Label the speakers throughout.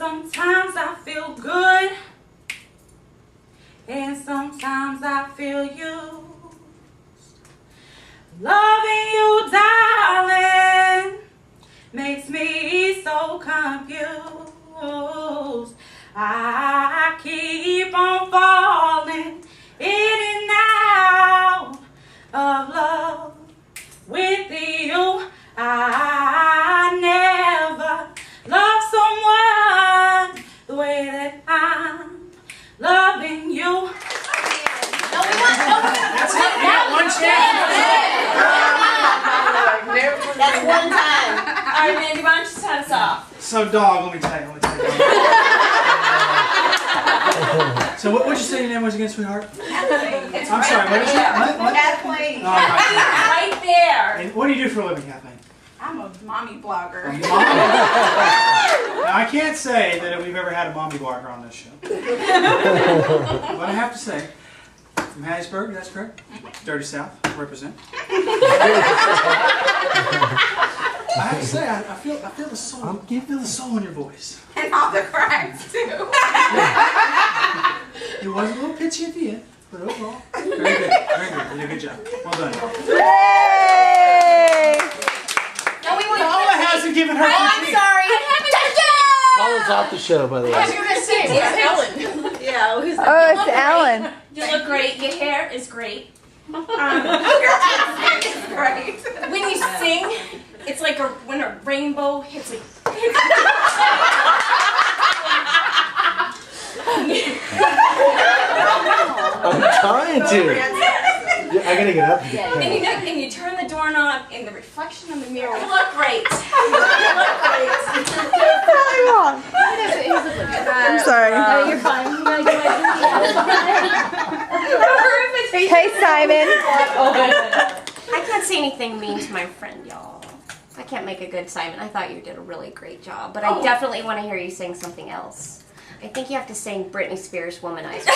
Speaker 1: Sometimes I feel good, and sometimes I feel used. Loving you, darling, makes me so confused. I keep on falling in and out of love with you. I never loved someone the way that I'm loving you.
Speaker 2: That's one time. All right, Mandy, why don't you start us off?
Speaker 3: So, dog, let me tell you. So, what'd you say your name was again, sweetheart? I'm sorry, what is it? What?
Speaker 2: Kathleen.
Speaker 3: Oh, right.
Speaker 2: Right there.
Speaker 3: And what do you do for a living, Kathleen?
Speaker 1: I'm a mommy blogger.
Speaker 3: A mommy. Now, I can't say that we've ever had a mommy blogger on this show. But I have to say, from Hattiesburg, that's correct? Dirty South, represent. I have to say, I feel the soul. You feel the soul in your voice.
Speaker 1: And all the cracks, too.
Speaker 3: It was a little pitchy at the end, but overall, very good. Very good. You did a good job. Well done.
Speaker 2: No, we want
Speaker 3: Paula hasn't given her.
Speaker 2: I'm sorry.
Speaker 4: Paula's off the show, by the way.
Speaker 2: I was going to say, where's Ellen?
Speaker 1: Yeah, who's
Speaker 5: Oh, it's Ellen.
Speaker 2: You look great. Your hair is great.
Speaker 1: your outfit is great.
Speaker 2: When you sing, it's like when a rainbow hits a...
Speaker 4: I'm trying to. Yeah, I gotta get up.
Speaker 2: And you turn the doorknob in the reflection of the mirror. You look great. You look great.
Speaker 5: I'm sorry.
Speaker 2: You're fine.
Speaker 5: Hey, Simon.
Speaker 6: I can't say anything mean to my friend, y'all. I can't make a good Simon. I thought you did a really great job, but I definitely want to hear you sing something else. I think you have to sing Britney Spears' Womanizer.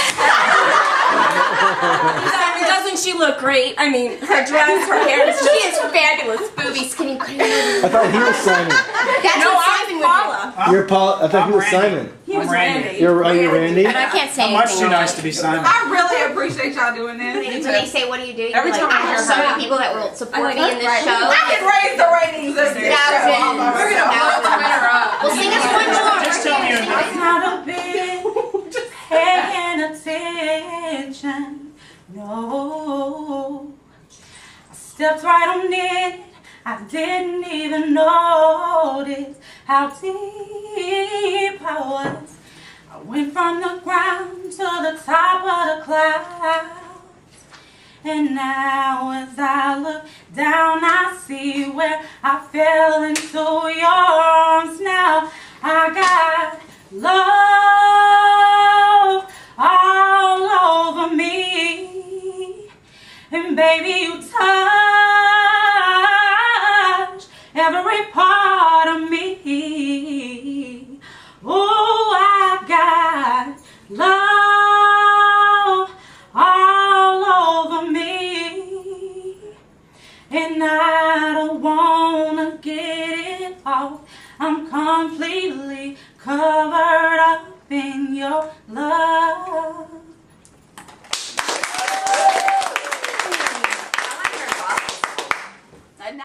Speaker 2: Doesn't she look great? I mean, her dress, her hair, she is fabulous.
Speaker 6: Boobies, can you
Speaker 4: I thought he was Simon.
Speaker 6: That's
Speaker 2: No,
Speaker 6: what
Speaker 2: I'm
Speaker 6: Simon would
Speaker 2: Paula.
Speaker 4: You're Paul. I thought he was
Speaker 3: Randy.
Speaker 4: Simon.
Speaker 2: He was
Speaker 3: I'm Randy.
Speaker 2: Randy.
Speaker 4: You're Randy.
Speaker 6: do. And I can't say
Speaker 3: I'm much
Speaker 6: anything
Speaker 3: too
Speaker 6: else.
Speaker 3: nice to be Simon.
Speaker 1: I really appreciate y'all doing this.
Speaker 6: When they say, what do you do? You're
Speaker 1: Every
Speaker 6: like,
Speaker 1: time I
Speaker 6: I have
Speaker 1: hear
Speaker 6: so
Speaker 1: her.
Speaker 6: many people that will support me in this show.
Speaker 1: I can raise the ratings of this show. We're gonna hold the winner up.
Speaker 6: Well, sing us one more.
Speaker 3: Just tell me your
Speaker 1: I'm not a bit paying attention. No, I stepped right on in. I didn't even notice how deep I was. I went from the ground to the top of the clouds. And now as I look down, I see where I fell into your arms. Now I got love all over me. And baby, you touch every part of me. Oh, I got love all over me. And I don't wanna get it off. I'm completely covered up in your love.